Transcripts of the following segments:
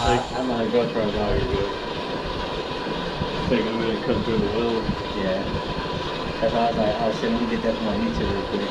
I'm gonna go try it out. You're good. Taking a minute to cut through the weld. Yeah. That's why I was like, oh shit, let me get that from my YouTube real quick.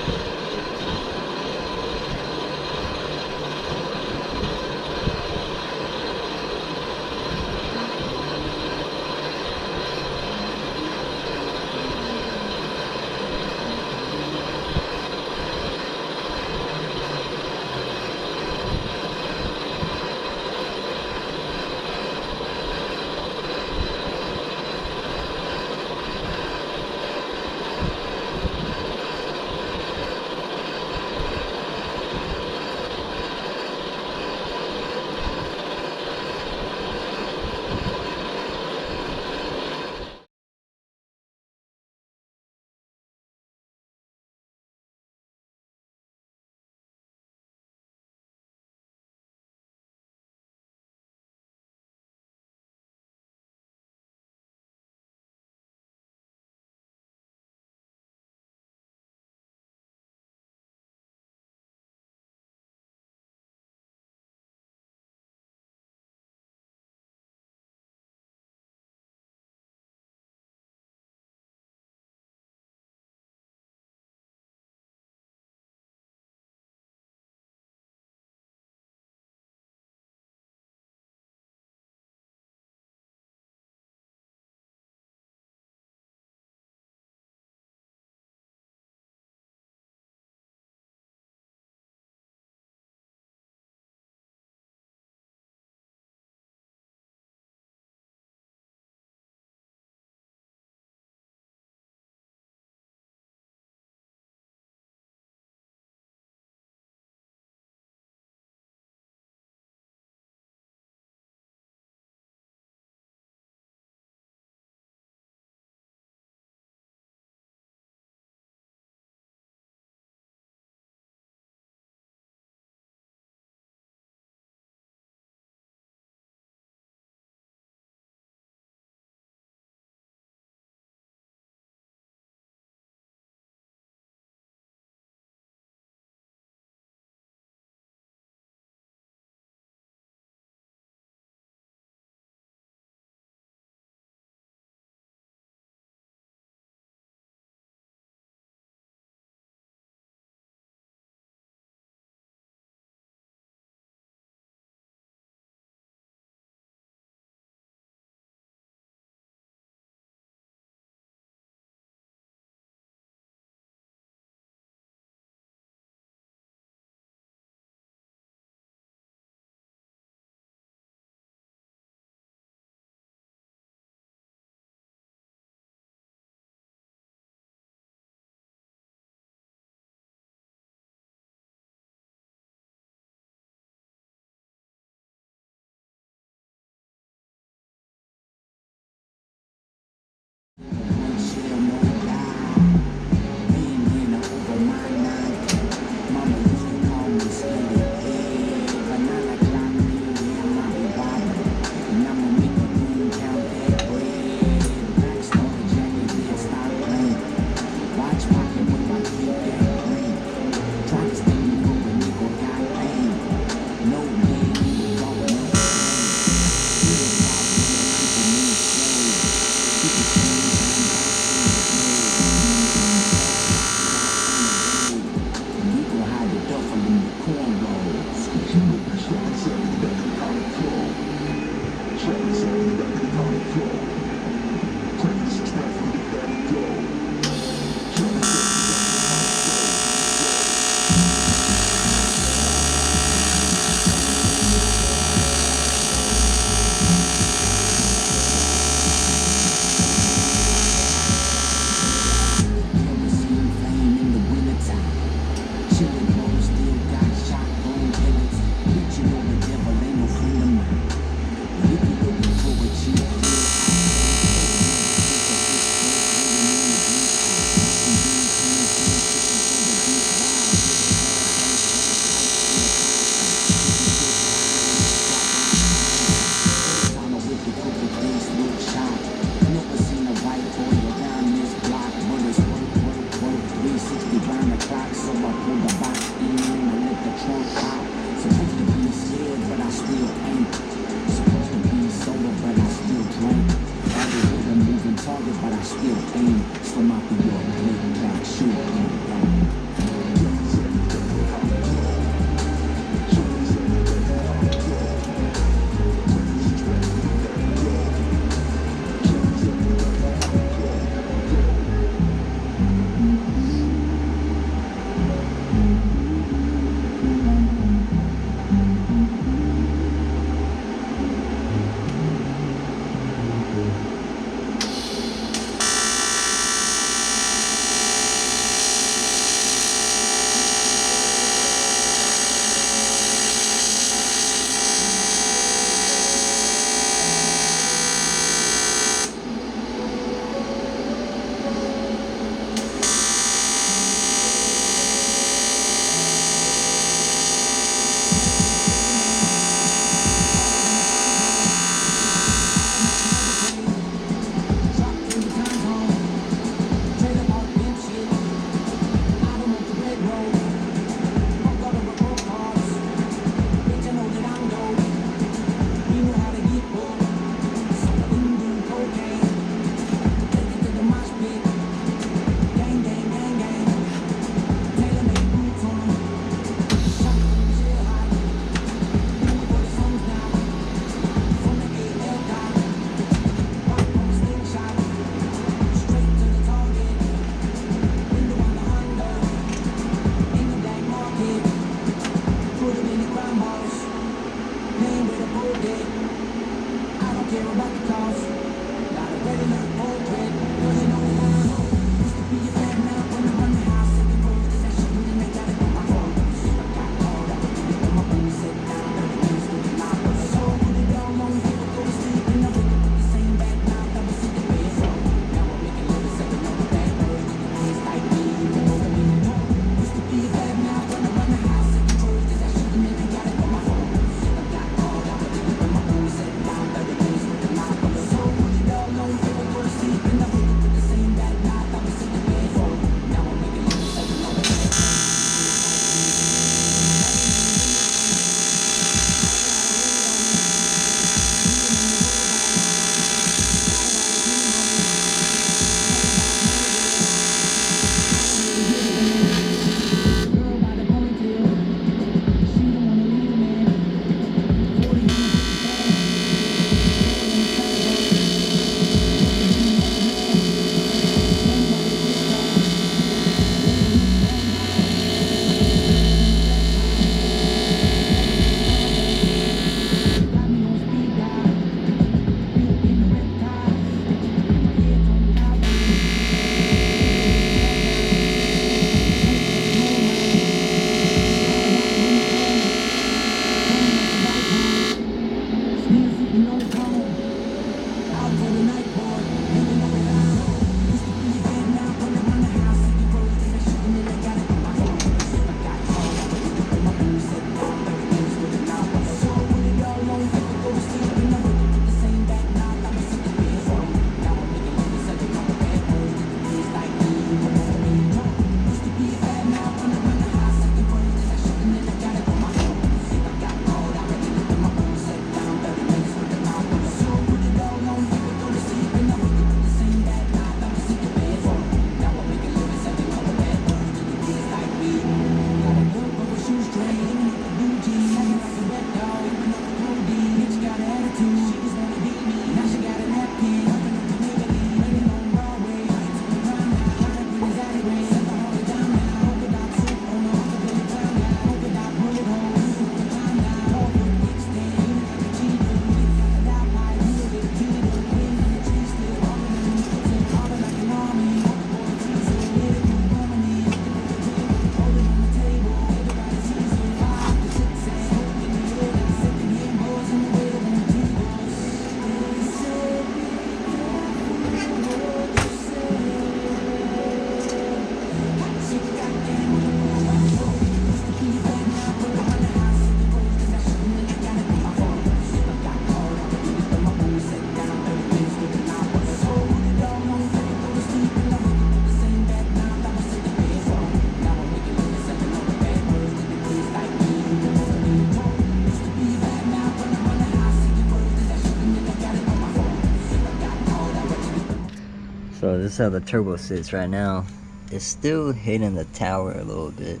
So this is how the turbo sits right now. It's still hitting the tower a little bit,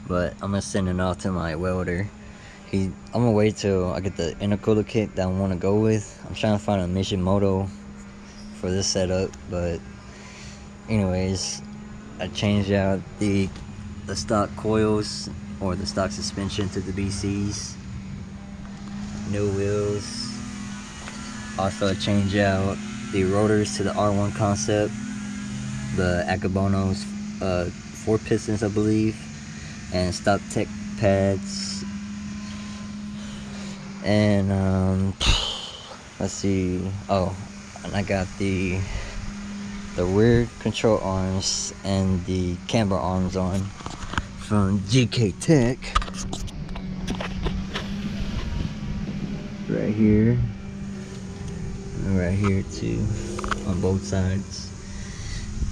but I'm gonna send it off to my welder. I'm gonna wait till I get the intercooler kit that I want to go with. I'm trying to find a mission moto for this setup, but anyways, I changed out the stock coils or the stock suspension to the BCs. New wheels. Also, I changed out the rotors to the R1 concept. The Akabono's 4 pistons, I believe, and stock tech pads. And let's see. Oh, and I got the rear control arms and the camber arms on from GK Tech. Right here. And right here too, on both sides.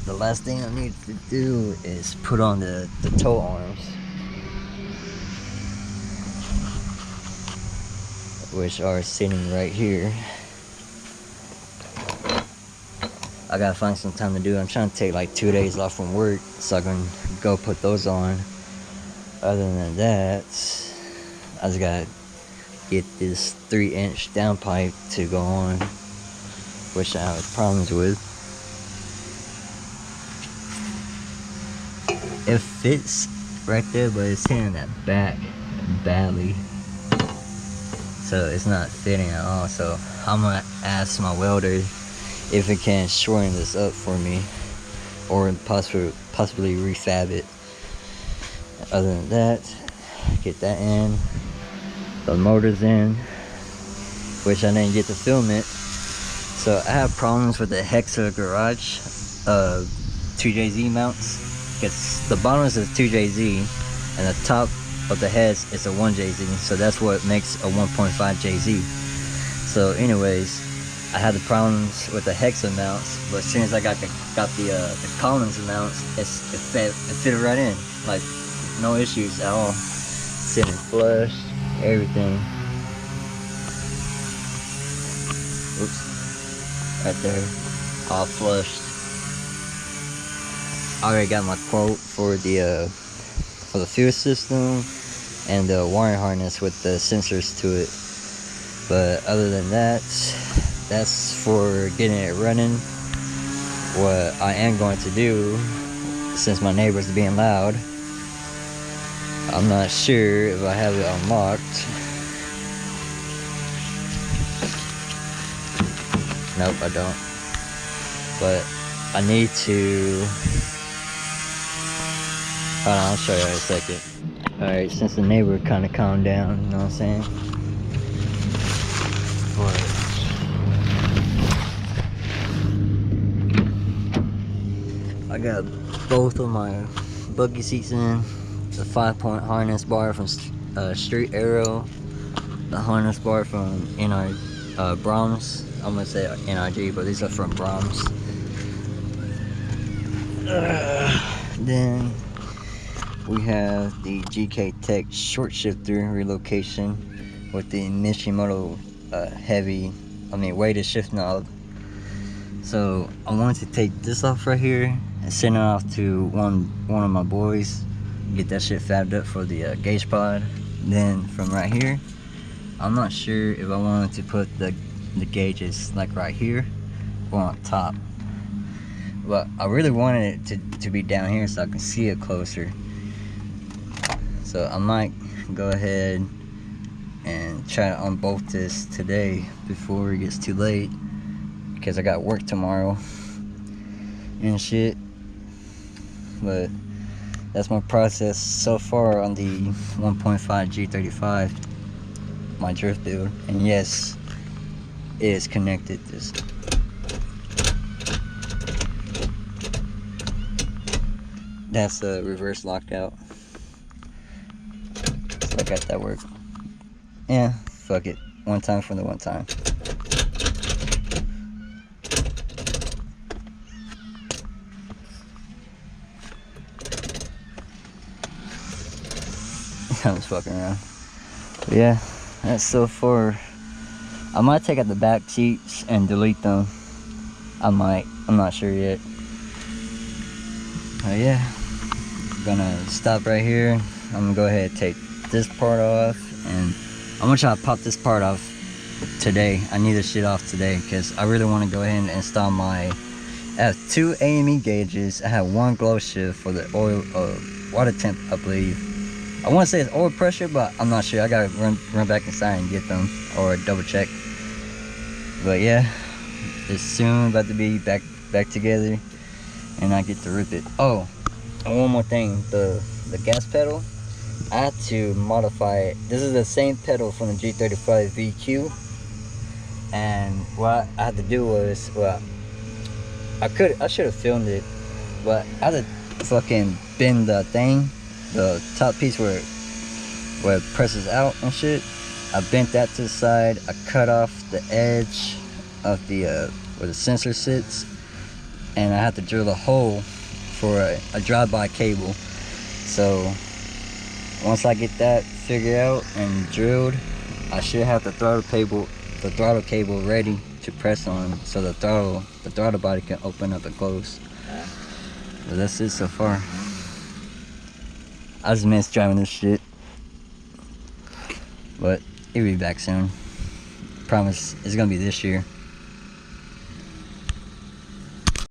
The last thing I need to do is put on the toe arms, which are sitting right here. I gotta find some time to do it. I'm trying to take like 2 days off from work so I can go put those on. Other than that, I just gotta get this 3-inch downpipe to go on, which I have problems with. It fits right there, but it's hitting that back badly, so it's not fitting at all. So I'm gonna ask my welder if it can shorten this up for me, or possibly refab it. Other than that, get that in, the motor's in, which I didn't get to film it. So I have problems with the Hexa garage 2JZ mounts, because the bottom is a 2JZ and the top of the heads is a 1JZ, so that's what makes a 1.5 JZ. So anyways, I had the problems with the Hexa mounts, but as soon as I got the Collins mounts, it fit right in, like no issues at all. Sitting flush, everything. Oops, right there, all flushed. I already got my quote for the fuel system and the wiring harness with the sensors to it. But other than that, that's for getting it running. What I am going to do, since my neighbor's being loud, I'm not sure if I have it unlocked. Nope, I don't. But I need to... Hold on, I'll show you in a second. Alright, since the neighbor kind of calmed down, you know what I'm saying? But I got both of my buggy seats in. The 5-point harness bar from Street Arrow. The harness bar from Brahms. I'm gonna say NRG, but these are from Brahms. Then we have the GK Tech short shifter relocation with the Mishimoto weighted shift knob. So I wanted to take this off right here and send it off to one of my boys, get that shit fabbed up for the gauge pod. Then from right here, I'm not sure if I wanted to put the gauges like right here or on top, but I really wanted it to be down here so I can see it closer. So I might go ahead and try to unbolt this today before it gets too late, because I got work tomorrow and shit. But that's my process so far on the 1.5 G35, my drift build. And yes, it is connected. That's a reverse lockout. So I got that work. Yeah, fuck it. One time for the one time. I was fucking around. But yeah, that's so far. I might take out the back seats and delete them. I might. I'm not sure yet. Yeah, gonna stop right here. I'm gonna go ahead and take this part off, and I'm gonna try to pop this part off today. I need this shit off today because I really want to go ahead and install my. I have 2 AME gauges. I have 1 glow shift for the oil water temp, I believe. I want to say it's oil pressure, but I'm not sure. I gotta run back inside and get them or double check. But yeah, it's soon about to be back together, and I get to rip it. Oh, and one more thing, the gas pedal, I had to modify it. This is the same pedal from the G35 VQ, and what I had to do was, well, I should have filmed it, but I had to fucking bend the thing, the top piece where it presses out and shit. I bent that to the side. I cut off the edge of the where the sensor sits, and I had to drill a hole for a drive-by cable. So once I get that figured out and drilled, I should have the throttle cable ready to press on, so the throttle body can open up and close. But that's it so far. I just miss driving this shit, but it'll be back soon. Promise it's gonna be this year.